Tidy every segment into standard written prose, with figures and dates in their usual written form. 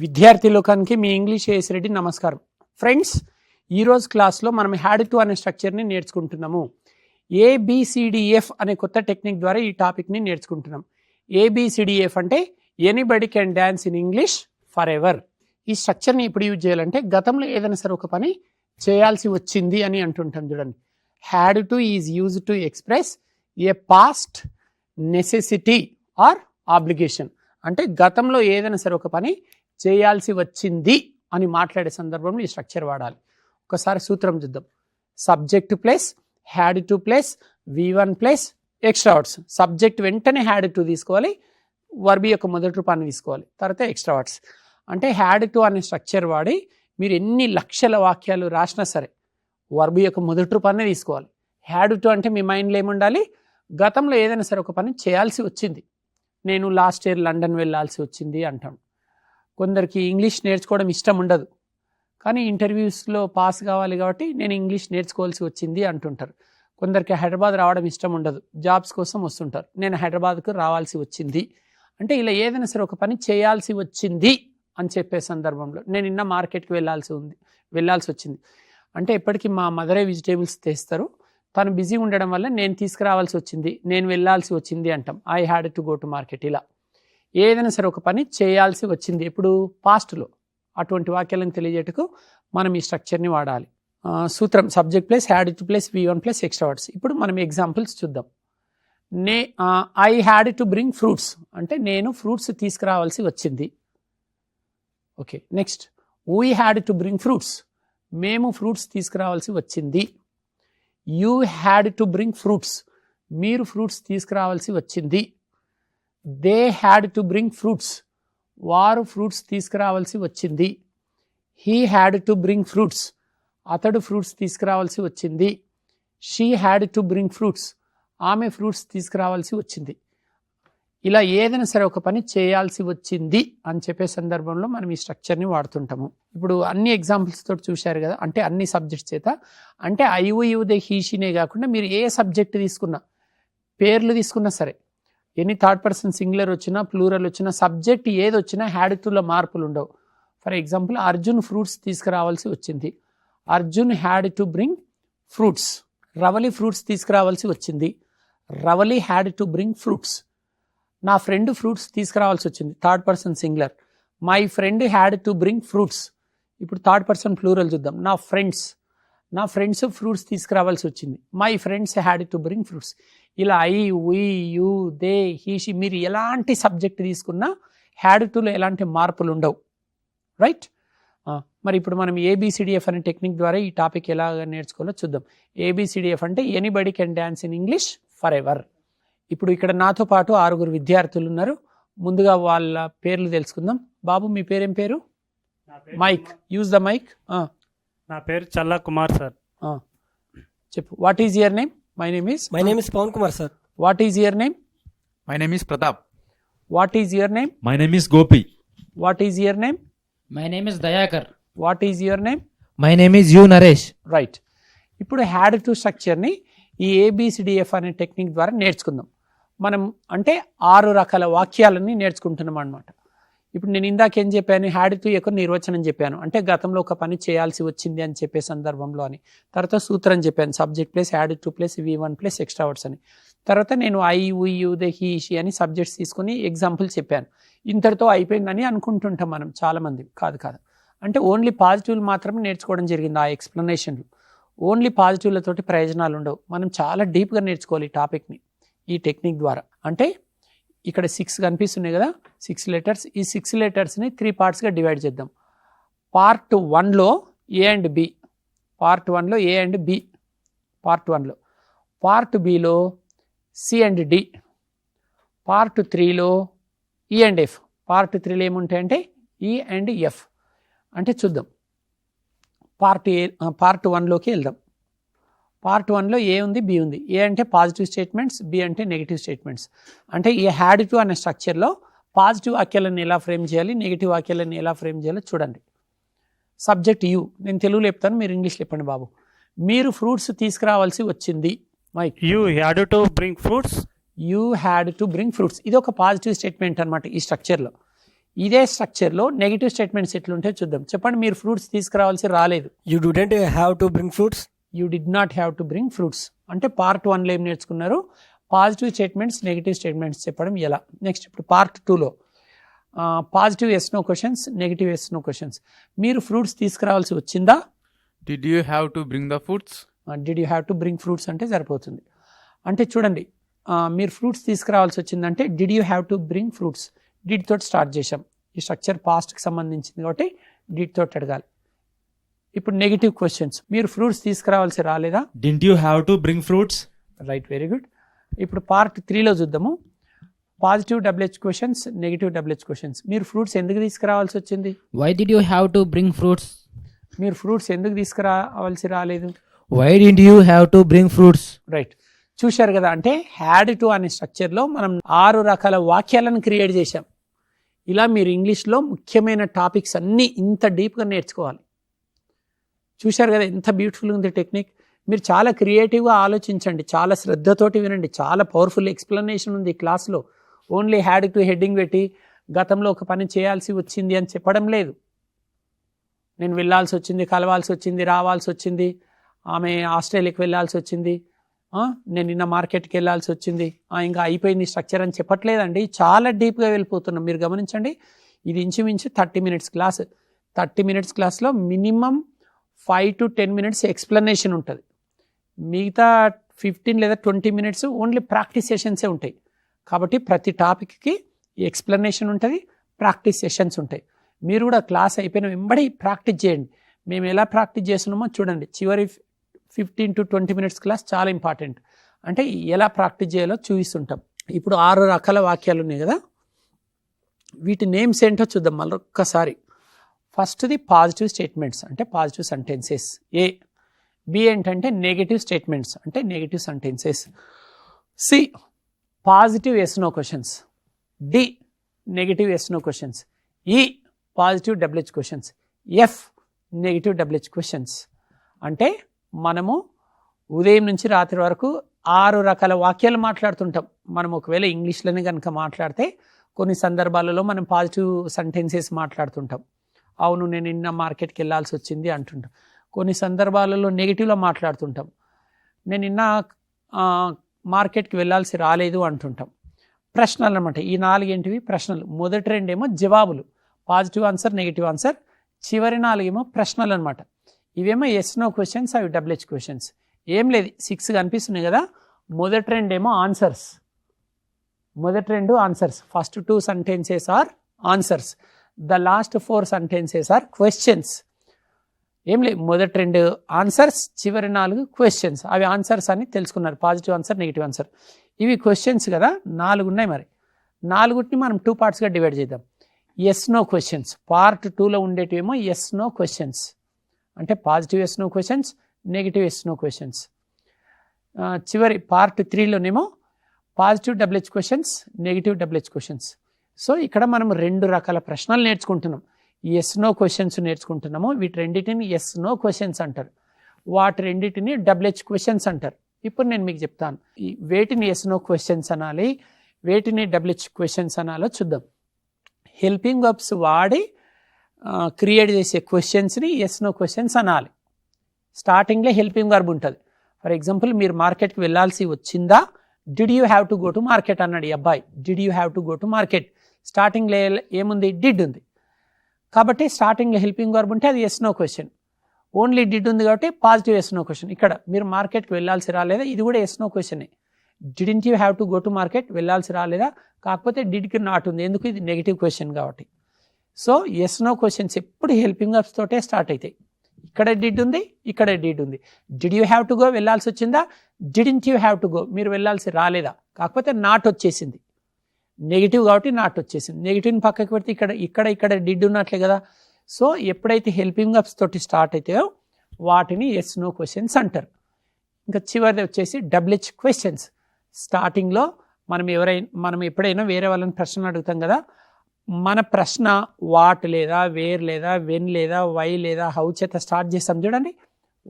విద్యార్థి లోకానికి మీ English as Reddy నమస్కారం. ఫ్రెండ్స్, ఈరోజు క్లాస్లో మనం హ్యాడ్ టు అనే స్ట్రక్చర్ని నేర్చుకుంటున్నాము. ఏబిసిడిఎఫ్ అనే కొత్త టెక్నిక్ ద్వారా ఈ టాపిక్ని నేర్చుకుంటున్నాం. ఏబిసిడిఎఫ్ అంటే anybody can dance in English for ever. ఈ స్ట్రక్చర్ని ఇప్పుడు యూజ్ చేయాలంటే గతంలో ఏదైనా సరే ఒక పని చేయాల్సి వచ్చింది అని అంటుంటాం. చూడండి, had to is used to express a past necessity or obligation. అంటే గతంలో ఏదైనా సరే ఒక పని చేయాల్సి వచ్చింది అని మాట్లాడే సందర్భంలో ఈ స్ట్రక్చర్ వాడాలి. ఒకసారి సూత్రం చూద్దాం. Subject plus had to plus V1 plus extra words. Subject వెంటనే హ్యాడ్ టు తీసుకోవాలి, వర్బ్ యొక్క మొదటి రూపాన్ని తీసుకోవాలి, తర్వాత ఎక్స్ట్రా వర్డ్స్. అంటే హ్యాడ్ టు అనే స్ట్రక్చర్ వాడి మీరు ఎన్ని లక్షల వాక్యాలు రాసినా సరే వర్బ్ యొక్క మొదటి రూపాన్ని తీసుకోవాలి. హ్యాడ్ టు అంటే మీ మైండ్లో ఏముండాలి? గతంలో ఏదైనా సరే ఒక పని చేయాల్సి వచ్చింది. నేను లాస్ట్ ఇయర్ లండన్ వెళ్ళాల్సి వచ్చింది అంటాను. కొందరికి ఇంగ్లీష్ నేర్చుకోవడం ఇష్టం ఉండదు, కానీ ఇంటర్వ్యూస్లో పాస్ కావాలి కాబట్టి నేను ఇంగ్లీష్ నేర్చుకోవాల్సి వచ్చింది అంటుంటారు. కొందరికి హైదరాబాద్ రావడం ఇష్టం ఉండదు, జాబ్స్ కోసం వస్తుంటారు. నేను హైదరాబాద్కు రావాల్సి వచ్చింది అంటే ఇలా ఏదైనా సరే ఒక పని చేయాల్సి వచ్చింది అని చెప్పే సందర్భంలో నేను నిన్న మార్కెట్కి వెళ్ళాల్సి వచ్చింది అంటే ఎప్పటికీ మా మదరే వెజిటేబుల్స్ తెస్తారు, తను బిజీ ఉండడం వల్ల నేను తీసుకురావాల్సి వచ్చింది, నేను వెళ్ళాల్సి వచ్చింది అంటాం. I had to go to market. ఇలా ఏదైనా సరే ఒక పని చేయాల్సి వచ్చింది ఎప్పుడు? పాస్ట్లో. అటువంటి వాక్యాలను తెలియజేటకు మనం ఈ స్ట్రక్చర్ని వాడాలి. సూత్రం subject plus had to plus V1 plus extra words. ఇప్పుడు మనం ఎగ్జాంపుల్స్ చూద్దాం. I had to bring fruits అంటే నేను ఫ్రూట్స్ తీసుకురావాల్సి వచ్చింది. Okay, next we had to bring fruits, మేము ఫ్రూట్స్ తీసుకురావాల్సి వచ్చింది. You had to bring fruits, మీరు ఫ్రూట్స్ తీసుకురావాల్సి వచ్చింది. They had to bring fruits, వారు ఫ్రూట్స్ తీసుకురావాల్సి వచ్చింది. He had to bring fruits, అతడు ఫ్రూట్స్ తీసుకురావాల్సి వచ్చింది. She had to bring fruits, ఆమె ఫ్రూట్స్ తీసుకురావాల్సి వచ్చింది. ఇలా ఏదైనా సరే ఒక పని చేయాల్సి వచ్చింది అని చెప్పే సందర్భంలో మనం ఈ స్ట్రక్చర్ని వాడుతుంటాము. ఇప్పుడు అన్ని ఎగ్జాంపుల్స్ తోటి చూశారు కదా, అంటే అన్ని సబ్జెక్ట్స్ చేత. అంటే ఐవు యు దే హీషీనే కాకుండా మీరు ఏ సబ్జెక్ట్ తీసుకున్నా, పేర్లు తీసుకున్నా సరే, ఎన్ని థర్డ్ పర్సన్ సింగులర్ వచ్చినా ప్లూరల్ వచ్చినా సబ్జెక్ట్ ఏది వచ్చినా హ్యాడ్ టులో మార్పులు ఉండవు. ఫర్ ఎగ్జాంపుల్, అర్జున్ ఫ్రూట్స్ తీసుకురావాల్సి వచ్చింది. Arjun had to bring fruits. Ravali fruits తీసుకురావాల్సి వచ్చింది. Ravali had to bring fruits. నా ఫ్రెండ్ ఫ్రూట్స్ తీసుకురావాల్సి వచ్చింది, third person singular. My friend had to bring fruits. ఇప్పుడు థర్డ్ పర్సన్ ప్లూరల్ చూద్దాం. నా ఫ్రెండ్స్ ఫ్రూట్స్ తీసుకురావాల్సి వచ్చింది. My friends had to bring fruits. ఇలా ఐ, వీ, యూ, దే, హీషి మీరు ఎలాంటి సబ్జెక్ట్ తీసుకున్నా హ్యాడ్ టులో ఎలాంటి మార్పులు ఉండవు. రైట్? మరి ఇప్పుడు మనం ఏబిసిడిఎఫ్ అనే టెక్నిక్ ద్వారా ఈ టాపిక్ ఎలా నేర్చుకోవాలో చూద్దాం. ఏబిసిడిఎఫ్ అంటే anybody can dance in English for ever. ఇప్పుడు ఇక్కడ నాతో పాటు 6 విద్యార్థులు ఉన్నారు. ముందుగా వాళ్ళ పేర్లు తెలుసుకుందాం. బాబు, మీ పేరేం పేరు? Mike, use the mike. నా పేరు చల్లా కుమార్ సార్. చెప్పు. What is your name? My name is Pawan Kumar, sir. What is your name? My name is Pratap. What is your name? My name is Gopi. What is your name? My name is Dayakar. What is your name? My name is U Naresh. Right. ఇప్పుడు had to స్ట్రక్చర్ని ఈ ABCDF అనే technique ద్వారా నేర్చుకుందాం. మనం అంటే 6 రకాల వాక్యాలని నేర్చుకుంటున్నాం అన్నమాట. ఇప్పుడు నేను ఇందాకేం చెప్పాను? హ్యాడ్ టు యొక్క నిర్వచనం చెప్పాను, అంటే గతంలో ఒక పని చేయాల్సి వచ్చింది అని చెప్పే సందర్భంలో అని. తర్వాత సూత్రం చెప్పాను, subject plus had to plus V1 plus extra words అని. తర్వాత నేను I, we, you, they, he, she అని సబ్జెక్ట్స్ తీసుకుని ఎగ్జాంపుల్ చెప్పాను. ఇంతటితో అయిపోయిందని అనుకుంటుంటాం మనం చాలామంది. కాదు. అంటే ఓన్లీ పాజిటివ్లు మాత్రమే నేర్చుకోవడం జరిగింది. ఆ ఎక్స్ప్లెనేషన్లు ఓన్లీ పాజిటివ్లతోటి ప్రయోజనాలు ఉండవు. మనం చాలా డీప్గా నేర్చుకోవాలి ఈ టాపిక్ని ఈ టెక్నిక్ ద్వారా. అంటే ఇక్కడ 6 కనిపిస్తున్నాయి కదా, 6 లెటర్స్. ఈ 6 లెటర్స్ని 3 పార్ట్స్గా డివైడ్ చేద్దాం. పార్ట్ 1లో ఏ అండ్ బి, పార్ట్ 1లో ఏ అండ్ బి, పార్ట్ 1లో. పార్ట్ బిలో సి అండ్ డి, పార్ట్ 3లో ఈ అండ్ ఎఫ్. పార్ట్ 3లో ఏముంటాయంటే ఈ అండ్ ఎఫ్. అంటే చూద్దాం. పార్ట్ 1లోకి వెళ్దాం. పార్ట్ 1లో ఏ ఉంది, బి ఉంది. ఏ అంటే పాజిటివ్ స్టేట్మెంట్స్, బి అంటే నెగిటివ్ స్టేట్మెంట్స్. అంటే ఈ హ్యాడ్ టు అనే స్ట్రక్చర్లో పాజిటివ్ వాక్యాలను ఎలా ఫ్రేమ్ చేయాలి, నెగిటివ్ వాక్యాలను ఎలా ఫ్రేమ్ చేయాలో చూడండి. సబ్జెక్ట్ యూ, నేను తెలుగులో చెప్తాను, మీరు ఇంగ్లీష్లో చెప్పండి బాబు. మీరు ఫ్రూట్స్ తీసుకురావాల్సి వచ్చింది. Mike. You had to bring fruits. You had to bring fruits. ఇది ఒక పాజిటివ్ స్టేట్మెంట్ అనమాట ఈ స్ట్రక్చర్లో. ఇదే స్ట్రక్చర్లో నెగిటివ్ స్టేట్మెంట్స్ ఎట్లుంటే చూద్దాం. చెప్పండి, మీరు ఫ్రూట్స్ తీసుకురావాల్సి రాలేదు. You didn't have to bring fruits. You did not have to bring fruits అంటే పార్ట్ 1లో ఏం నేర్చుకున్నారు, పాజిటివ్ స్టేట్మెంట్స్ నెగిటివ్ స్టేట్మెంట్స్ చెప్పడం ఎలా. నెక్స్ట్ ఇప్పుడు పార్ట్ 2లో positive yes no questions, negative yes no questions. మీరు ఫ్రూట్స్ తీసుకురావాల్సి వచ్చిందా, Did you have to bring the fruits? Did you have to bring fruits అంటే సరిపోతుంది. అంటే చూడండి, మీరు ఫ్రూట్స్ తీసుకురావాల్సి వచ్చిందంటే did you have to bring fruits, did తోటి స్టార్ట్ చేసాం. ఈ స్ట్రక్చర్ పాస్ట్కి సంబంధించింది కాబట్టి డిడ్ తోటి అడగాలి. ఇప్పుడు నెగిటివ్ క్వశ్చన్స్, మీరు ఫ్రూట్స్ తీసుకురావాల్సి రాలేదా, Didn't you have to bring fruits? Right, very good. ఇప్పుడు పార్ట్ 3లో చూద్దాము. Positive WH questions, negative WH questions. మీరు ఫ్రూట్స్ ఎందుకు తీసుకురావాల్సి వచ్చింది, Why did you have to bring fruits? మీరు ఫ్రూట్స్ ఎందుకు తీసుకురావాల్సి రాలేదు, Why didn't you have to bring fruits? Right. చూశారు కదా, అంటే హ్యాడ్ టు అనే స్ట్రక్చర్లో మనం 6 రకాల వాక్యాలను క్రియేట్ చేశాం. ఇలా మీరు ఇంగ్లీష్లో ముఖ్యమైన టాపిక్స్ అన్నీ ఇంత డీప్గా నేర్చుకోవాలి. చూశారు కదా ఎంత బ్యూటిఫుల్గా ఉంది టెక్నిక్. మీరు చాలా క్రియేటివ్గా ఆలోచించండి, చాలా శ్రద్ధతోటి వినండి. చాలా పవర్ఫుల్ ఎక్స్ప్లెనేషన్ ఉంది ఈ క్లాస్లో. ఓన్లీ హ్యాడ్ టు హెడ్డింగ్ పెట్టి గతంలో ఒక పని చేయాల్సి వచ్చింది అని చెప్పడం లేదు. నేను వెళ్ళాల్సి వచ్చింది, కలవాల్సి వచ్చింది, రావాల్సి వచ్చింది, ఆమె ఆస్ట్రేలియాకి వెళ్ళాల్సి వచ్చింది, నేను నిన్న మార్కెట్కి వెళ్ళాల్సి వచ్చింది, ఇంకా అయిపోయింది స్ట్రక్చర్ అని చెప్పట్లేదండి. చాలా డీప్గా వెళ్ళిపోతున్నాం. మీరు గమనించండి, ఇది ఇంచుమించు 30 minutes క్లాస్. 30 minutes క్లాస్లో మినిమం 5 to 10 minutes ఎక్స్ప్లెనేషన్ ఉంటుంది. మిగతా 15 లేదా 20 minutes ఓన్లీ ప్రాక్టీస్ సెషన్సే ఉంటాయి. కాబట్టి ప్రతి టాపిక్కి ఎక్స్ప్లెనేషన్ ఉంటుంది, ప్రాక్టీస్ సెషన్స్ ఉంటాయి. మీరు కూడా క్లాస్ అయిపోయిన వెంబడి ప్రాక్టీస్ చేయండి. మేము ఎలా ప్రాక్టీస్ చేస్తున్నామో చూడండి. చివరి 15 to 20 minutes క్లాస్ చాలా ఇంపార్టెంట్. అంటే ఎలా ప్రాక్టీస్ చేయాలో చూపిస్తుంటాం. ఇప్పుడు 6 రకాల వాక్యాలు ఉన్నాయి కదా, వీటి నేమ్స్ ఏంటో చూద్దాం మళ్ళీ ఒక్కసారి. ఫస్ట్ది పాజిటివ్ స్టేట్మెంట్స్ అంటే పాజిటివ్ సెంటెన్సెస్. ఏ. బి ఏంటంటే నెగిటివ్ స్టేట్మెంట్స్ అంటే negative sentences. C positive yes no questions. D negative yes no questions. E positive WH questions. F negative WH questions. అంటే మనము ఉదయం నుంచి రాత్రి వరకు 6 రకాల వాక్యాలు మాట్లాడుతుంటాం. మనం ఒకవేళ ఇంగ్లీష్లోనే కనుక మాట్లాడితే కొన్ని సందర్భాలలో మనం పాజిటివ్ సెంటెన్సెస్ మాట్లాడుతుంటాం. అవును నేను నిన్న మార్కెట్కి వెళ్ళాల్సి వచ్చింది అంటుంటాం. కొన్ని సందర్భాలలో నెగిటివ్లో మాట్లాడుతుంటాం. నేను నిన్న మార్కెట్కి వెళ్ళాల్సి రాలేదు అంటుంటాం. ప్రశ్నలు అనమాట. ఈ 4 ఏంటివి ప్రశ్నలు. మొదటి 2 ఏమో జవాబులు, పాజిటివ్ ఆన్సర్ నెగిటివ్ ఆన్సర్. చివరి 4 ఏమో ప్రశ్నలు అనమాట. ఇవేమో ఎస్ నో క్వశ్చన్స్, అవి డబ్ల్యూహెచ్ క్వశ్చన్స్. ఏం లేదు, 6 కనిపిస్తున్నాయి కదా. మొదటి 2 ఏమో ఆన్సర్స్. మొదటి 2 answers. First 2 sentences are answers. The last 4 sentences are questions. ఏం లేదు, మొదటి 2 ఆన్సర్స్, చివరి 4 క్వశ్చన్స్. అవి ఆన్సర్స్ అని తెలుసుకున్నారు, పాజిటివ్ ఆన్సర్ నెగిటివ్ ఆన్సర్. ఇవి క్వశ్చన్స్ కదా, 4 ఉన్నాయి. మరి 4ని మనం 2 partsగా డివైడ్ చేద్దాం. ఎస్ నో క్వశ్చన్స్ పార్ట్ 2లో ఉండేటివేమో ఎస్ నో క్వశ్చన్స్ అంటే positive yes no questions, negative yes no questions. చివరి పార్ట్ 3లోనేమో positive WH questions, negative WH questions. So ఇక్కడ మనం 2 రకాల ప్రశ్నలు నేర్చుకుంటున్నాం. ఎస్ నో క్వశ్చన్స్ నేర్చుకుంటున్నాము. వీటి రెండింటిని ఎస్ నో క్వశ్చన్స్ అంటారు, వాటి రెండింటిని డబ్ల్యూహెచ్ క్వశ్చన్స్ అంటారు. ఇప్పుడు నేను మీకు చెప్తాను ఈ వేటిని ఎస్ నో క్వశ్చన్స్ అనాలి, వేటిని డబ్ల్యూహెచ్ క్వశ్చన్స్ అనాలో చూద్దాం. హెల్పింగ్ వర్బ్స్ వాడి క్రియేట్ చేసే క్వశ్చన్స్ని ఎస్ నో క్వశ్చన్స్ అనాలి. స్టార్టింగ్లో హెల్పింగ్ వర్బ్ ఉంటుంది. ఫర్ ఎగ్జాంపుల్ మీరు మార్కెట్కి వెళ్ళాల్సి వచ్చిందా, did you have to go to market అన్నాడు ఈ అబ్బాయి. Did you have to go to market. స్టార్టింగ్లో ఏముంది, డిడ్ ఉంది. కాబట్టి స్టార్టింగ్లో హెల్పింగ్ వర్బ్ ఉంటే అది yes no question. Only did ఉంది కాబట్టి పాజిటివ్ ఎస్ నో క్వశ్చన్. ఇక్కడ మీరు మార్కెట్కి వెళ్ళాల్సి రాలేదా, ఇది కూడా ఎస్ నో క్వశ్చనే. Didn't you have to go to market, వెళ్ళాల్సి రాలేదా, కాకపోతే డిడ్కి నాట్ ఉంది, ఎందుకు, ఇది నెగిటివ్ క్వశ్చన్ కాబట్టి. సో ఎస్ నో క్వశ్చన్స్ ఎప్పుడు హెల్పింగ్ వర్బ్స్ తోటే స్టార్ట్ అవుతాయి. ఇక్కడ డిడ్ ఉంది, ఇక్కడ డిడ్ ఉంది. Did you have to go, వెళ్ళాల్సి వచ్చిందా. Didn't you have to go, మీరు వెళ్ళాల్సి రాలేదా, కాకపోతే నాట్ వచ్చేసింది, నెగిటివ్ కాబట్టి నాట్ వచ్చేసింది. నెగిటివ్ని పక్కకి పెడితే ఇక్కడ డిడ్ ఉన్నట్లే కదా. సో ఎప్పుడైతే హెల్పింగ్ వర్బ్స్ తోటి స్టార్ట్ అవుతాయో వాటిని ఎస్ నో క్వశ్చన్స్ అంటారు. ఇంకా చివరిది వచ్చేసి డబ్ల్యూహెచ్ క్వశ్చన్స్. స్టార్టింగ్లో మనం ఎప్పుడైనా వేరే వాళ్ళని ప్రశ్నలు అడుగుతాం కదా, మన ప్రశ్న వాట్ లేదా వేర్ లేదా వెన్ లేదా వై లేదా హౌ చేత స్టార్ట్ చేస్తాం చూడండి,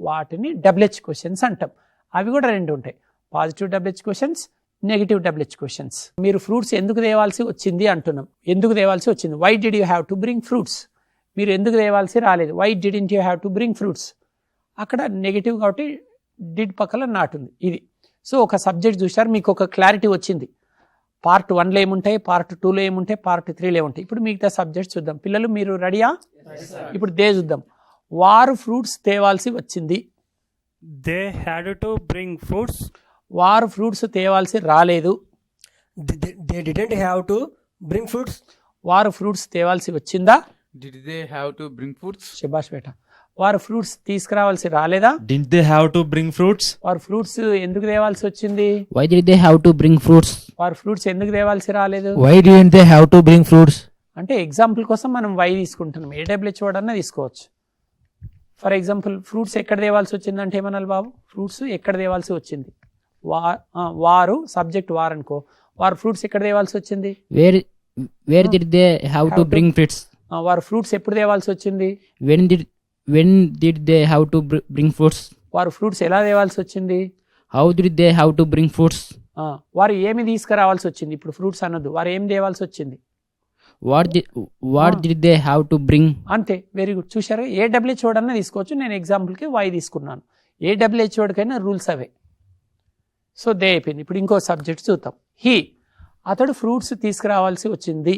వాటిని డబ్ల్యూహెచ్ క్వశ్చన్స్ అంటాం. అవి కూడా 2 ఉంటాయి, positive WH questions, negative WH questions. మీరు ఫ్రూట్స్ ఎందుకు తేవాల్సి వచ్చింది అంటున్నాం. ఎందుకు తేవాల్సి వచ్చింది? Why did you have to bring fruits? మీరు ఎందుకు తేవాల్సి రాలేదు? Why didn't you have to bring fruits? అక్కడ నెగిటివ్ కాబట్టి డిడ్ పక్కన నాట్ ఉంది. ఇది సో ఒక సబ్జెక్ట్ చూసారు, మీకు ఒక క్లారిటీ వచ్చింది. పార్ట్ 1లో ఏముంటాయి, పార్ట్ 2లో ఏముంటాయి, పార్ట్ 3లో ఏముంటాయి. ఇప్పుడు మిగతా సబ్జెక్ట్స్ చూద్దాం. పిల్లలు మీరు రెడీయా? ఇప్పుడు దే చూద్దాం. వారు ఫ్రూట్స్ తేవాల్సి వచ్చింది. They had to bring fruits. వారు ఫ్రూట్స్ తేవాల్సి రాలేదు. They didn't have to bring fruits. వారు ఫ్రూట్స్ తేవాల్సి వచ్చిందా? Did they have to bring fruits? శబాష్ బేట. వారు ఫ్రూట్స్ తీసుకురావాల్సి రాలేదా? Didn't they have to bring fruits? వారు ఫ్రూట్స్ ఎందుకు తేవాల్సి వచ్చింది? Why did they have to bring fruits? వారు ఫ్రూట్స్ ఎందుకు తేవాల్సి రాలేదు? Why didn't they have to bring fruits? అంటే ఎగ్జాంపుల్ కోసం మనం వై తీసుకుంటున్నాం. ఏడబ్ల్యూహెచ్ వర్డ్ అన్నా తీసుకోవచ్చు. ఫర్ ఎగ్జాంపుల్ ఫ్రూట్స్ ఎక్కడ తేవాల్సి వచ్చింది అంటే ఏమనాలి బాబు? ఫ్రూట్స్ ఎక్కడ తేవాల్సి వచ్చింది? వారు సబ్జెక్ట్ వారు అనుకో. వారు ఫ్రూట్స్ ఎక్కడ తేవాల్సి వచ్చింది? Where did they have to bring fruits? వారు ఫ్రూట్స్ ఎప్పుడు తేవాల్సి వచ్చింది? When did they have to bring fruits? వారు ఫ్రూట్స్ ఎలా తేవాల్సి వచ్చింది? How did they have to bring fruits? వారు ఏమి తీసుకురావాల్సి వచ్చింది? ఇప్పుడు ఫ్రూట్స్ అనొద్దు, వారు ఏం తేవాల్సి వచ్చింది? What did they have to bring? అంతే. Very good. చూసారా, ఏడబ్ల్యూహెచ్ వర్డ్ అన్నా తీసుకోవచ్చు. నేను ఎగ్జాంపుల్కి వై తీసుకున్నాను. ఏడబ్ల్యూహెచ్ వర్డ్కైనా రూల్స్ అవే. సో దే అయిపోయింది. ఇప్పుడు ఇంకో సబ్జెక్ట్ చూద్దాం. హీ, అతడు ఫ్రూట్స్ తీసుకురావాల్సి వచ్చింది.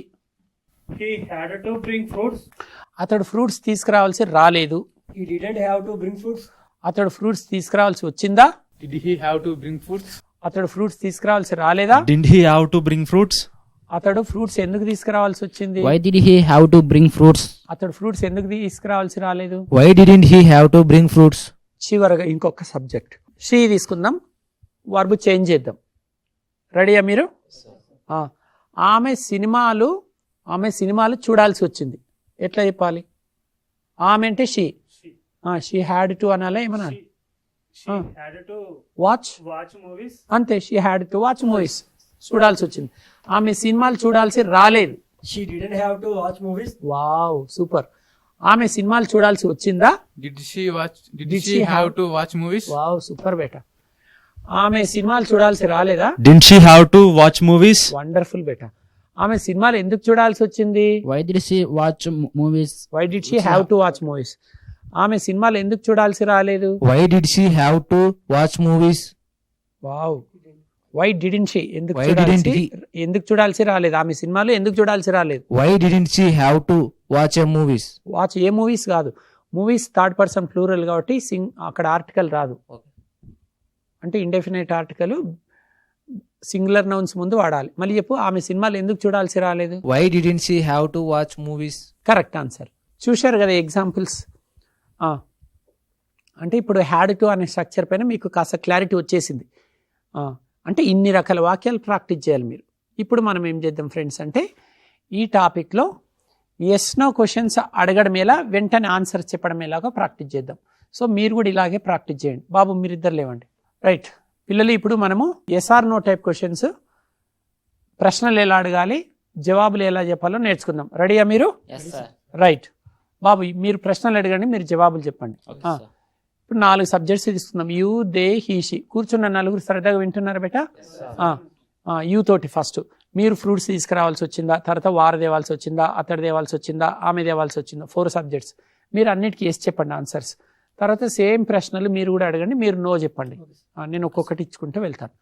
He had to bring fruits. అతడు ఫ్రూట్స్ తీసుకురావాల్సి రాలేదు. He didn't have to bring fruits. అతడు ఫ్రూట్స్ తీసుకురావాల్సి వచ్చిందా? Did he have to bring fruits? అతడు ఫ్రూట్స్ తీసుకురావాల్సి రాలేదా? Didn't he have to bring fruits? అతడు ఫ్రూట్స్ ఎందుకు తీసుకురావాల్సి వచ్చింది? Why did he have to bring fruits? అతడు ఫ్రూట్స్ ఎందుకు తీసుకురావాల్సి రాలేదు? Why didn't he have to bring fruits? చివరగా ఇంకొక సబ్జెక్ట్ షీ తీసుకుందాం. వర్బ్ చేంజ్ చేద్దాం. రెడీయా మీరు? ఆమె సినిమాలు చూడాల్సి వచ్చింది. ఎట్లా చెప్పాలి? ఆమె అంటే షీ. షీ హ్యాడ్ టు అనాలా ఏమనాలి? She had to watch. watch movies. అంతే. She had to watch movies. చూడాల్సి వచ్చింది. ఆమె సినిమాలు చూడాల్సి రాలేదు. She didn't have to watch movies. Wow, super. ఆమె సినిమాలు చూడాల్సి వచ్చిందా? Did she have to watch movies? Wow, super బేటా. ఆమె సినిమాలు చూడాల్సి రాలేదా? Didn't she have to watch movies? Wonderful బేటా. ఆమె సినిమాలు ఎందుకు చూడాల్సి వచ్చింది? Why did she watch movies? Why did she have to watch movies? ఆమె సినిమాలు ఎందుకు చూడాల్సి రాలేదు? Why did she have to watch movies? Wow. Why didn't she, ఎందుకు Why didn't చూడాల్సి రాలేదు? ఆమె సినిమాలు ఎందుకు చూడాల్సి రాలేదు? Why didn't she have to watch a movies? Watch A movies కాదు. మూవీస్ థర్డ్ పర్సన్ ప్లూరల్ కాబట్టి అక్కడ ఆర్టికల్ రాదు. అంటే ఇండెఫినైట్ ఆర్టికల్ సింగులర్ నౌన్స్ ముందు వాడాలి. మళ్ళీ చెప్పు, ఆమె సినిమాలు ఎందుకు చూడాల్సి రాలేదు? Why didn't she have to watch movies? Correct answer. చూశారు కదా ఎగ్జాంపుల్స్. అంటే ఇప్పుడు హ్యాడ్ టు అనే స్ట్రక్చర్ పైన మీకు కాస్త క్లారిటీ వచ్చేసింది. అంటే ఇన్ని రకాల వాక్యాలు ప్రాక్టీస్ చేయాలి మీరు. ఇప్పుడు మనం ఏం చేద్దాం ఫ్రెండ్స్ అంటే ఈ టాపిక్లో ఎస్ నో క్వశ్చన్స్ అడగడం ఎలా, వెంటనే ఆన్సర్ చెప్పడం ఎలాగో ప్రాక్టీస్ చేద్దాం. సో మీరు కూడా ఇలాగే ప్రాక్టీస్ చేయండి. బాబు మీరిద్దరు లేవండి. రైట్ పిల్లలు, ఇప్పుడు మనము ఎస్ఆర్ నో టైప్ క్వశ్చన్స్, ప్రశ్నలు ఎలా అడగాలి, జవాబులు ఎలా చెప్పాలో నేర్చుకుందాం. రెడీయా మీరు? రైట్ బాబు, మీరు ప్రశ్నలు అడగండి, మీరు జవాబులు చెప్పండి. ఇప్పుడు 4 సబ్జెక్ట్స్ తీసుకుందాం. You, they, he she. కూర్చున్న నలుగురు సరదాగా వింటున్నారు బేటా? యూ తోటి ఫస్ట్ మీరు ఫ్రూట్స్ తీసుకురావాల్సి వచ్చిందా, తర్వాత వారు తేవాల్సి వచ్చిందా, అతడు తేవాల్సి వచ్చిందా, ఆమె తేవాల్సి వచ్చిందా. 4 సబ్జెక్ట్స్. మీరు అన్నిటికీ ఎస్ చెప్పండి ఆన్సర్స్. తర్వాత సేమ్ ప్రశ్నలు మీరు కూడా అడగండి, మీరు నో చెప్పండి. నేను ఒక్కొక్కటి ఇచ్చుకుంటూ వెళ్తాను.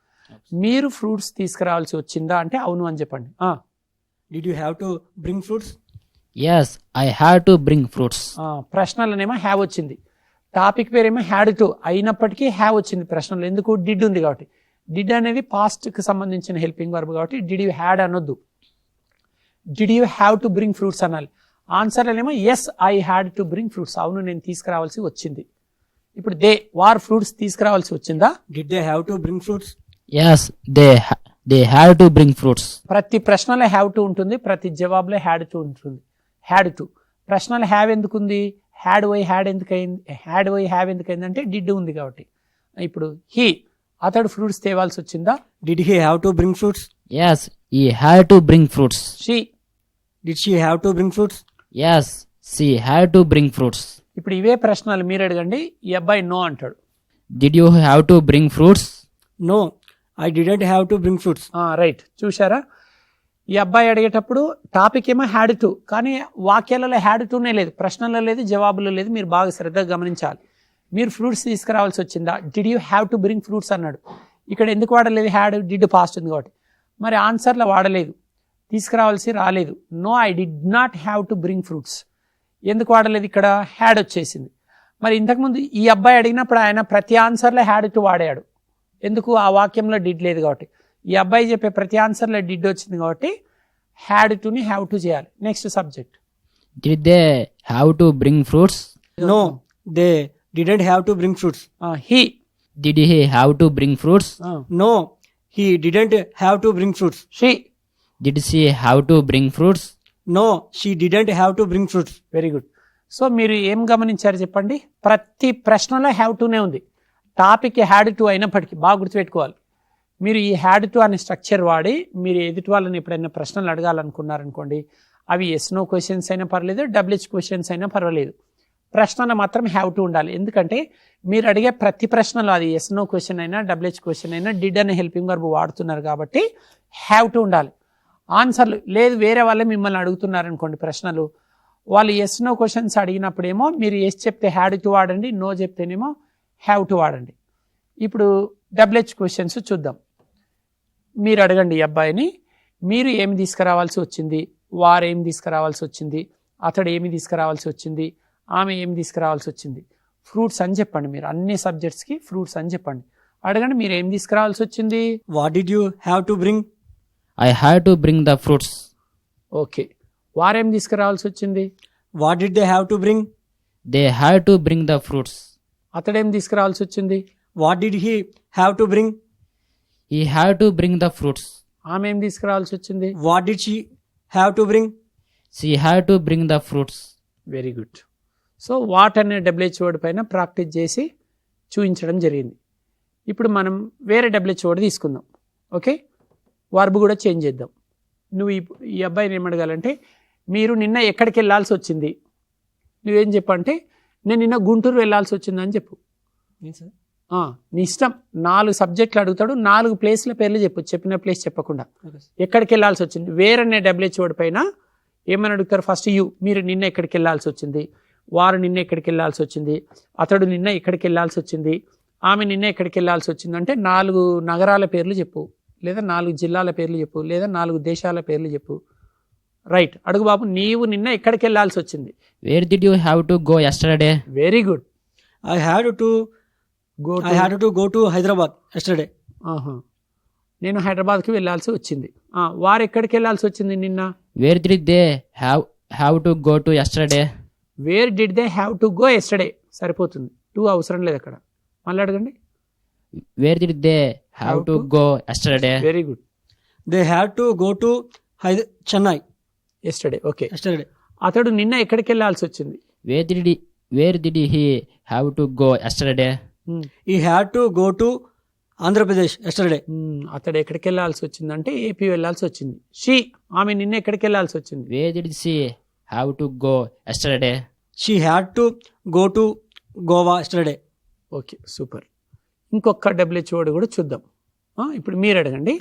మీరు ఫ్రూట్స్ తీసుకురావాల్సి వచ్చిందా అంటే అవును అని చెప్పండి. Did you have to bring fruits? Yes, I had to bring fruits. ప్రశ్నలనేమో హ్యావ్ వచ్చింది, టాపిక్ పేరేమో హ్యాడ్ టు అయినప్పటికీ హ్యావ్ వచ్చింది ప్రశ్నలు. ఎందుకు? డిడ్ ఉంది కాబట్టి. డిడ్ అనేది పాస్ట్ కి సంబంధించిన హెల్పింగ్ వర్బ్ కాబట్టి డిడ్ యూ హ్యాడ్ అనొద్దు, did you have to bring fruits అనాలి. ఆన్సర్ అనేమో yes I had to bring fruits. అవును నేను తీసుకురావాల్సి వచ్చింది. ఇప్పుడు వారు ఫ్రూట్స్ తీసుకురావాల్సి వచ్చిందా? Did they have to bring fruits? Yes, they had to bring fruits. ప్రతి ప్రశ్నలో హ్యావ్ టు ఉంటుంది, ప్రతి జవాబులో హ్యాడ్ టు ఉంటుంది. హ్యాడ్ టు ప్రశ్నలో హ్యావ్ ఎందుకుంది? హ్యాడ్ వై హ్యాడ్ ఎందుకైంది? హ్యాడ్ వై హ్యావ్ ఎందుకైందంటే డిడ్ ఉంది కాబట్టి. ఇప్పుడు అతడు ఫ్రూట్స్ తేవాల్సి వచ్చిందా? Did he have to bring fruits? Yes, he had to bring fruits. Did she have to bring fruits? Yes, she had to bring fruits. ఇప్పుడు ఇవే ప్రశ్నలు మీరు అడగండి. ఈ అబ్బాయి నో అంటాడు. Did you have to bring fruits? No, I didn't have to bring fruits. Right, చూసారా? ఈ అబ్బాయి అడిగేటప్పుడు టాపిక్ ఏమో హ్యాడ్ టు, కానీ వాక్యాలలో హ్యాడ్ టూనే లేదు, ప్రశ్నలో లేదు, జవాబులో లేదు. మీరు బాగా శ్రద్ధగా గమనించాలి. మీరు ఫ్రూట్స్ తీసుకురావాల్సి వచ్చిందా? Did you have to bring fruits అన్నాడు. ఇక్కడ ఎందుకు వాడలేదు? హ్యాడ్, డిడ్ పాస్ట్ ఉంది కాబట్టి. మరి ఆన్సర్లో వాడలేదు, తీసుకురావాల్సి రాలేదు. No, I did not have to bring fruits. ఎందుకు వాడలేదు? ఇక్కడ హ్యాడ్ వచ్చేసింది. మరి ఇంతకుముందు ఈ అబ్బాయి అడిగినప్పుడు ఆయన ప్రతి ఆన్సర్లో హ్యాడ్ టు వాడాడు. ఎందుకు? ఆ వాక్యంలో డిడ్ లేదు కాబట్టి. ఈ అబ్బాయి చెప్పే ప్రతి ఆన్సర్లో డిడ్ వచ్చింది కాబట్టి హ్యాడ్ టుని హ్యావ్ టు చేయాలి. Next subject. Did they have to bring fruits? No, they didn't have to bring fruits. He. Did he have to bring fruits? No, he didn't have to bring fruits. She. Did she have to bring fruits? No, she didn't have to bring fruits. Very good. So మీరు ఏం గమనించారు చెప్పండి? ప్రతి ప్రశ్నలో have టునే ఉంది. Topic had to అయినప్పటికీ బాగా గుర్తుపెట్టుకోవాలి. మీరు ఈ హ్యాడ్ టు అనే స్ట్రక్చర్ వాడి మీరు ఎదుటి వాళ్ళని ఎప్పుడైనా ప్రశ్నలు అడగాలనుకున్నారనుకోండి, అవి ఎస్ నో క్వశ్చన్స్ అయినా పర్లేదు, డబ్ల్యూహెచ్ క్వశ్చన్స్ అయినా పర్వాలేదు, ప్రశ్నలో మాత్రం హ్యావ్ టు ఉండాలి. ఎందుకంటే మీరు అడిగే ప్రతి ప్రశ్నలో అది ఎస్ నో క్వశ్చన్ అయినా డబ్ల్యూహెచ్ క్వశ్చన్ అయినా డిడ్ అనే హెల్పింగ్ వర్బ్ వాడుతున్నారు కాబట్టి హ్యావ్ టు ఉండాలి. ఆన్సర్లు లేదు, వేరే వాళ్ళే మిమ్మల్ని అడుగుతున్నారనుకోండి ప్రశ్నలు, వాళ్ళు ఎస్ నో క్వశ్చన్స్ అడిగినప్పుడేమో మీరు ఎస్ చెప్తే హ్యాడ్ టు వాడండి, నో చెప్తేనేమో హ్యావ్ టు వాడండి. ఇప్పుడు డబ్ల్యూహెచ్ క్వశ్చన్స్ చూద్దాం. మీరు అడగండి ఈ అబ్బాయిని, మీరు ఏమి తీసుకురావాల్సి వచ్చింది, వారు ఏమి తీసుకురావాల్సి వచ్చింది, అతడు ఏమి తీసుకురావాల్సి వచ్చింది, ఆమె ఏమి తీసుకురావాల్సి వచ్చింది. ఫ్రూట్స్ అని చెప్పండి. మీరు అన్ని సబ్జెక్ట్స్కి ఫ్రూట్స్ అని చెప్పండి. అడగండి, మీరు ఏం తీసుకురావాల్సి వచ్చింది. What did you have to bring? I had to bring the fruits. Okay. వారేం తీసుకురావాల్సి వచ్చింది. What did they have to bring? They had to bring the fruits. అతడేం తీసుకురావాల్సి వచ్చింది. What did he have to bring? He had to bring the fruits. ఆమె ఏం తీసుకురావాల్సి వచ్చింది. What did she have to bring? She had to bring the fruits. Very good. So what అనే WH word పైన practice చేసి చూపించడం జరిగింది. ఇప్పుడు మనం వేరే డబ్ల్యూహెచ్ వర్డ్ తీసుకుందాం. ఓకే, వర్బ్ కూడా చేంజ్ చేద్దాం. నువ్వు ఈ అబ్బాయిని ఏమడగాలంటే, మీరు నిన్న ఎక్కడికి వెళ్ళాల్సి వచ్చింది. నువ్వేం చెప్పంటే, నేను నిన్న గుంటూరు వెళ్ళాల్సి వచ్చిందని చెప్పు. నీ ఇష్టం. 4 సబ్జెక్టులు అడుగుతాడు, 4 ప్లేస్ల పేర్లు చెప్పు, చెప్పిన ప్లేస్ చెప్పకుండా. ఎక్కడికి వెళ్ళాల్సి వచ్చింది. వేరనే డబ్ల్యూహెచ్ వర్డ్ పైన ఏమని అడుగుతారు? ఫస్ట్ యూ, మీరు నిన్న ఎక్కడికి వెళ్ళాల్సి వచ్చింది, వారు నిన్న ఎక్కడికి వెళ్ళాల్సి వచ్చింది, అతడు నిన్న ఎక్కడికి వెళ్ళాల్సి వచ్చింది, ఆమె నిన్న ఎక్కడికి వెళ్ళాల్సి వచ్చింది. అంటే 4 నగరాల పేర్లు చెప్పు, లేదా 4 జిల్లాల పేర్లు చెప్పు, లేదా 4 దేశాల పేర్లు చెప్పు. రైట్, అడుగు బాబు, నీవు నిన్న ఎక్కడికి వెళ్ళాల్సి వచ్చింది. Where did you have to go yesterday? Very good. I had to go to Hyderabad yesterday. నేను హైదరాబాద్కి వెళ్ళాల్సి వచ్చింది. వారు ఎక్కడికి వెళ్ళాల్సి వచ్చింది నిన్న. Where did they have to go to yesterday? Where did they have to go yesterday. సరిపోతుంది, 2 అవసరం లేదు అక్కడ. మళ్ళీ అడగండి. Where did they have to go yesterday? Very good. They had to go to Chennai yesterday. Okay. yesterday. అతడు నిన్న ఎక్కడికి వెళ్ళాల్సి వచ్చింది. Where did he have to go yesterday? He had to go to Andhra Pradesh yesterday. అతడు ఎక్కడికి వెళ్ళాల్సి వచ్చింది అంటే ఏపీ వెళ్ళాల్సి వచ్చింది. షీ, ఆమె నిన్న ఎక్కడికి వెళ్ళాల్సి వచ్చింది. Where did she have to go yesterday? She had to go to Goa yesterday. Okay, super. ఇంకొక డబ్ల్యూహెచ్ వర్డ్ కూడా చూద్దాం. ఇప్పుడు మీరు అడగండి.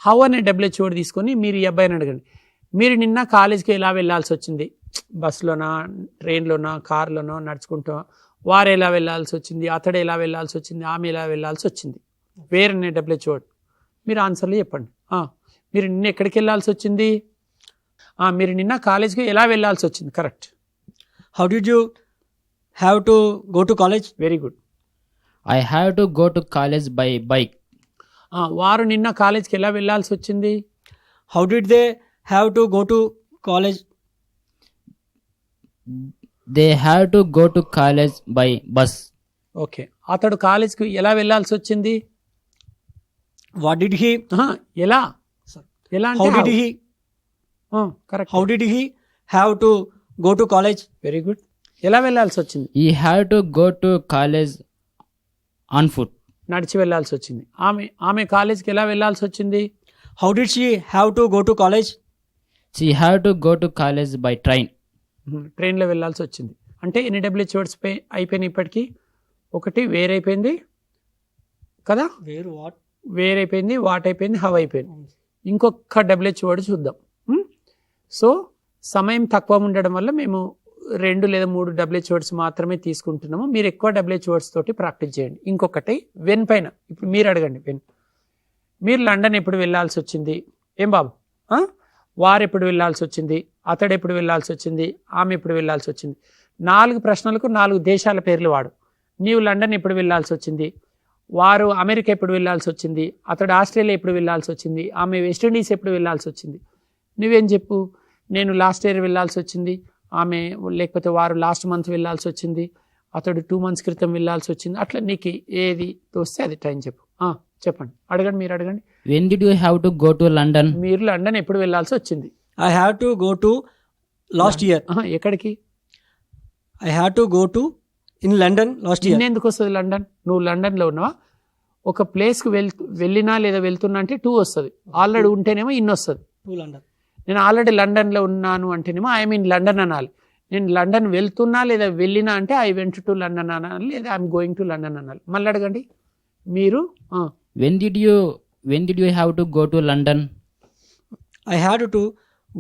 హౌ అనే డబ్ల్యూహెచ్ వర్డ్ తీసుకొని మీరు ఈ అబ్బాయిని అడగండి. మీరు నిన్న కాలేజ్కి ఎలా వెళ్ళాల్సి వచ్చింది. బస్సులోనా, ట్రైన్లోనా, కార్లోనో, నడుచుకుంటా. వారు ఎలా వెళ్ళాల్సి వచ్చింది, అతడు ఎలా వెళ్ళాల్సి వచ్చింది, ఆమె ఎలా వెళ్ళాల్సి వచ్చింది. వేర్ అనే డబ్ల్యూహెచ్ వర్డ్. మీరు ఆన్సర్లు చెప్పండి. మీరు నిన్న ఎక్కడికి వెళ్ళాల్సి వచ్చింది. మీరు నిన్న కాలేజ్కి ఎలా వెళ్ళాల్సి వచ్చింది. Correct. How did you have to go to college? Very good. I have to go to college by bike. వారు నిన్న కాలేజ్కి ఎలా వెళ్ళాల్సి వచ్చింది. How did they have to go to college? They have to go to college by bus. Okay. అతడు కాలేజ్కి ఎలా వెళ్ళాల్సి వచ్చింది. What did he? ఎలా ఎలా How అంటే did he? Correct. How did he have to go to college? Very good. ఎలా వెళ్ళాల్సి వచ్చింది. He had to go to college on foot. నడిచి వెళ్ళాల్సి వచ్చింది. ఆమె కాలేజ్కి ఎలా వెళ్ళాల్సి వచ్చింది. How did she have to go to college? She had to go to college by train. ట్రైన్లో వెళ్ళాల్సి వచ్చింది. అంటే ఎన్ని డబ్ల్యూహెచ్ వర్డ్స్ అయిపోయినాయి ఇప్పటికీ. ఒకటి వేర్ అయిపోయింది కదా. Where what? వేర్ అయిపోయింది, వాట్ అయిపోయింది, హవ్ అయిపోయింది. ఇంకొక డబ్ల్యూహెచ్ వర్డ్ చూద్దాం. సో సమయం తక్కువ ఉండడం వల్ల మేము 2 లేదా 3 డబ్ల్యూహెచ్ వర్డ్స్ మాత్రమే తీసుకుంటున్నాము. మీరు ఎక్కువ డబ్ల్యూహెచ్ వర్డ్స్ తోటి ప్రాక్టీస్ చేయండి. ఇంకొకటి వెన్ పైన ఇప్పుడు మీరు అడగండి. వెన్ మీరు లండన్ ఎప్పుడు వెళ్ళాల్సి వచ్చింది? ఏం బాబు? వారు ఎప్పుడు వెళ్ళాల్సి వచ్చింది? అతడు ఎప్పుడు వెళ్ళాల్సి వచ్చింది? ఆమె ఎప్పుడు వెళ్ళాల్సి వచ్చింది? 4 ప్రశ్నలకు 4 దేశాల పేర్లు వాడు. నీవు లండన్ ఎప్పుడు వెళ్ళాల్సి వచ్చింది? వారు అమెరికా ఎప్పుడు వెళ్ళాల్సి వచ్చింది? అతడు ఆస్ట్రేలియా ఎప్పుడు వెళ్ళాల్సి వచ్చింది? ఆమె వెస్టిండీస్ ఎప్పుడు వెళ్ళాల్సి వచ్చింది? నువ్వేం చెప్పు? నేను లాస్ట్ ఇయర్ వెళ్ళాల్సి వచ్చింది, ఆమె లేకపోతే వారు లాస్ట్ మంత్ వెళ్ళాల్సి వచ్చింది, అతడు 2 months క్రితం వెళ్ళాల్సి వచ్చింది. అట్లా నీకు ఏది తోస్తే అది టైం చెప్పు. చెప్పండి, అడగండి, మీరు అడగండి. When did you have to go to London? మీరు లండన్ ఎప్పుడు వెళ్ళాల్సి వచ్చింది? I have to go to last year. ఎక్కడికి? I have to go to in London last year. ఎందుకు వస్తుంది లండన్? నువ్వు లండన్లో ఉన్నావా? ఒక ప్లేస్కి వెళ్ళినా లేదా వెళ్తున్నా అంటే 2 వస్తుంది. ఆల్రెడీ ఉంటేనేమో ఇన్ వస్తుంది. To London. నేను ఆల్రెడీ లండన్లో ఉన్నాను అంటేనేమో ఐ మీన్ లండన్ అనాలి. నేను లండన్ వెళ్తున్నా లేదా వెళ్ళినా అంటే ఐ వెంట్ టు లండన్ అనాలి, లేదా ఐఎమ్ గోయింగ్ టు లండన్ అనాలి. మళ్ళీ అడగండి మీరు. When did you have to go to London? I had to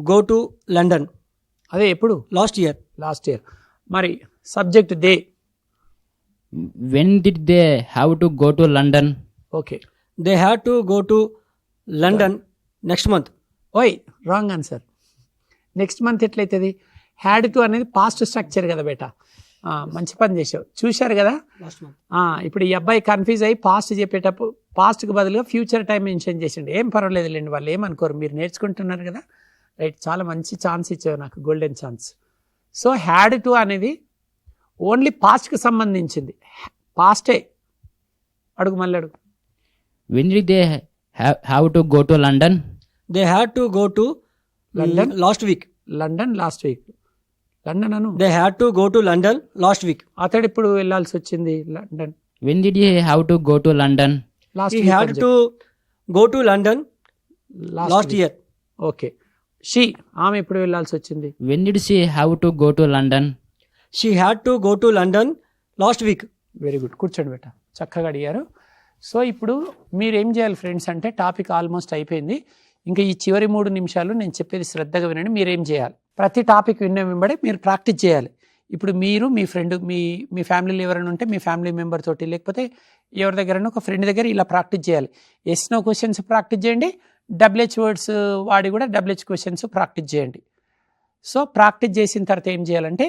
go to London అదే ఎప్పుడు? last year. Last year. మరి subject they. When did they have to go to London? Okay. They had to go to London next month. ఓయ్, wrong answer. Next month ఎట్లయితుంది? Had to అనేది past structure కదా బేటా. మంచి పని చేసావు, చూశారు కదా. Last month. ఇప్పుడు ఈ అబ్బాయి కన్ఫ్యూజ్ అయ్యి పాస్ట్ చెప్పేటప్పుడు పాస్ట్కి బదులుగా ఫ్యూచర్ టైం మెన్షన్ చేసిండు. ఏం పర్వాలేదు లేండి, వాళ్ళు ఏమనుకోరు, మీరు నేర్చుకుంటున్నారు కదా. రైట్, చాలా మంచి ఛాన్స్ ఇచ్చావు నాకు, golden chance. So had to అనేది ఓన్లీ పాస్ట్కి సంబంధించింది. పాస్టే. అడుగు, మళ్ళీ అడుగు. When did they have to go to London? They had to go to London last week. London last week. London Anu. They had to go to London last week. అతడు ఇప్పుడు వెళ్ళాల్సి వచ్చింది London? When did he have to go to London? Last He had to go to London last year. Okay. She, ఆమె ఎప్పుడు వెళ్ళాల్సి వచ్చింది? When did she have to go to London? She had to go to London last week. Very good, కూర్చోండి బేట, చక్కగా అడిగారు. So ఇప్పుడు మీరు ఏం చేయాలి ఫ్రెండ్స్ అంటే, టాపిక్ ఆల్మోస్ట్ అయిపోయింది. ఇంకా ఈ చివరి 3 నిమిషాలు నేను చెప్పేది శ్రద్ధగా వినండి. మీరేం చేయాలి? ప్రతి టాపిక్ విన్న వెంబడే మీరు ప్రాక్టీస్ చేయాలి. ఇప్పుడు మీరు మీ ఫ్రెండ్, మీ ఫ్యామిలీలో ఎవరైనా ఉంటే మీ ఫ్యామిలీ మెంబర్ తోటి, లేకపోతే ఎవరి దగ్గరైనా ఒక ఫ్రెండ్ దగ్గర ఇలా ప్రాక్టీస్ చేయాలి. ఎస్ నో క్వశ్చన్స్ ప్రాక్టీస్ చేయండి, డబ్ల్యూహెచ్ వర్డ్స్ వాడి కూడా డబ్ల్యూహెచ్ క్వశ్చన్స్ ప్రాక్టీస్ చేయండి. సో ప్రాక్టీస్ చేసిన తర్వాత ఏం చేయాలంటే,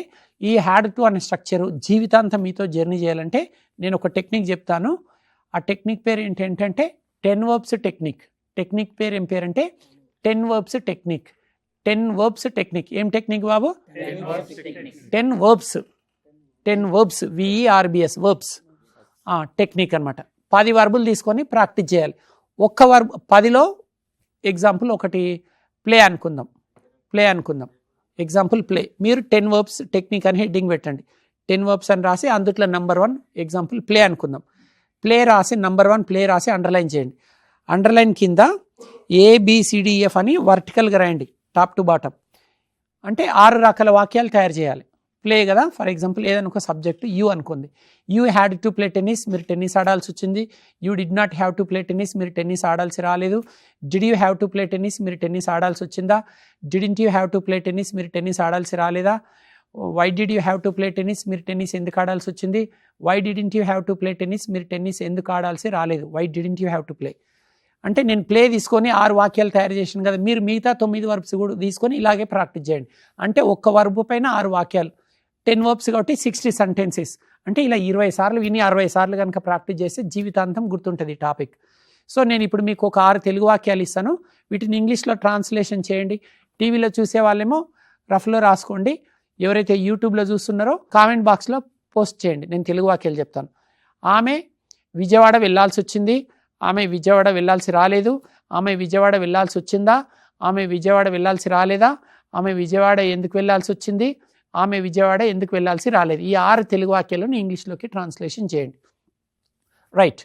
ఈ హ్యాడ్ టు అనే స్ట్రక్చరు జీవితాంతం మీతో జర్నీ చేయాలంటే నేను ఒక టెక్నిక్ చెప్తాను. ఆ టెక్నిక్ పేరు ఏంటంటే 10 verbs టెక్నిక్. టెక్నిక్ పేరు ఏం పేరంటే 10 verbs టెక్నిక్. 10 verbs technique. ఏం టెక్నిక్ బాబు? 10 verbs. 10 verbs, VERBS verbs technique అనమాట. 10 వర్బులు తీసుకొని ప్రాక్టీస్ చేయాలి. ఒక్క వర్బ్ 10లో ఎగ్జాంపుల్ ఒకటి ప్లే అనుకుందాం. Example play. మీరు 10 verbs టెక్నిక్ అని హెడ్డింగ్ పెట్టండి. 10 verbs అని రాసి అందుట్లో నెంబర్ 1 ఎగ్జాంపుల్ ప్లే అనుకుందాం. ప్లే రాసి నెంబర్ 1 ప్లే రాసి అండర్లైన్ చేయండి. అండర్లైన్ కింద ABCDEF అని వర్టికల్గా రాయండి, టాప్ టు బాటమ్. అంటే 6 రకాల వాక్యాలు తయారు చేయాలి. ప్లే కదా, ఫర్ ఎగ్జాంపుల్ ఏదైనా ఒక సబ్జెక్ట్ యూ అనుకుంది. You had to play tennis, మీరు టెన్నిస్ ఆడాల్సి వచ్చింది. You did not have to play tennis, మీరు టెన్నిస్ ఆడాల్సి రాలేదు. Did you have to play tennis, మీరు టెన్నిస్ ఆడాల్సి వచ్చిందా. Didn't you have to play tennis, మీరు టెన్నిస్ ఆడాల్సి రాలేదా. Why did you have to play tennis, మీరు టెన్నిస్ ఎందుకు ఆడాల్సి వచ్చింది. Why didn't you have to play tennis, మీరు టెన్నిస్ ఎందుకు ఆడాల్సి రాలేదు. Why didn't you have to play అంటే నేను ప్లే తీసుకొని 6 వాక్యాలు తయారు చేసాను కదా, మీరు మిగతా 9 verbs కూడా తీసుకొని ఇలాగే ప్రాక్టీస్ చేయండి. అంటే ఒక్క వర్బ్ పైన 6 వాక్యాలు, 10 verbs కాబట్టి 60 sentences. అంటే ఇలా 20 సార్లు విని 60 సార్లు కనుక ప్రాక్టీస్ చేస్తే జీవితాంతం గుర్తుంటుంది ఈ టాపిక్. సో నేను ఇప్పుడు మీకు ఒక 6 తెలుగు వాక్యాలు ఇస్తాను, వీటిని ఇంగ్లీష్లో ట్రాన్స్లేషన్ చేయండి. టీవీలో చూసే వాళ్ళేమో రఫ్లో రాసుకోండి. ఎవరైతే యూట్యూబ్లో చూస్తున్నారో కామెంట్ బాక్స్లో పోస్ట్ చేయండి. నేను తెలుగు వాక్యాలు చెప్తాను. ఆమె విజయవాడ వెళ్ళాల్సి వచ్చింది. ఆమె విజయవాడ వెళ్ళాల్సి రాలేదు. ఆమె విజయవాడ వెళ్ళాల్సి వచ్చిందా. ఆమె విజయవాడ వెళ్ళాల్సి రాలేదా. ఆమె విజయవాడ ఎందుకు వెళ్ళాల్సి వచ్చింది. ఆమె విజయవాడ ఎందుకు వెళ్ళాల్సి రాలేదు. ఈ 6 తెలుగు వాక్యాలను ఇంగ్లీష్లోకి ట్రాన్స్లేషన్ చేయండి. రైట్.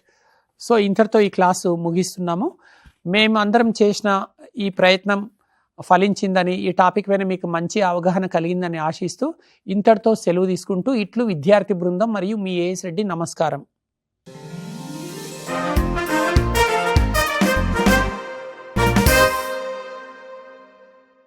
సో ఇంతటితో ఈ క్లాసు ముగిస్తున్నాము. మేము అందరం చేసిన ఈ ప్రయత్నం ఫలించిందని, ఈ టాపిక్ పైన మీకు మంచి అవగాహన కలిగిందని ఆశిస్తూ ఇంతటితో సెలవు తీసుకుంటూ ఇట్లు విద్యార్థి బృందం మరియు మీ ఏఎస్ రెడ్డి. నమస్కారం.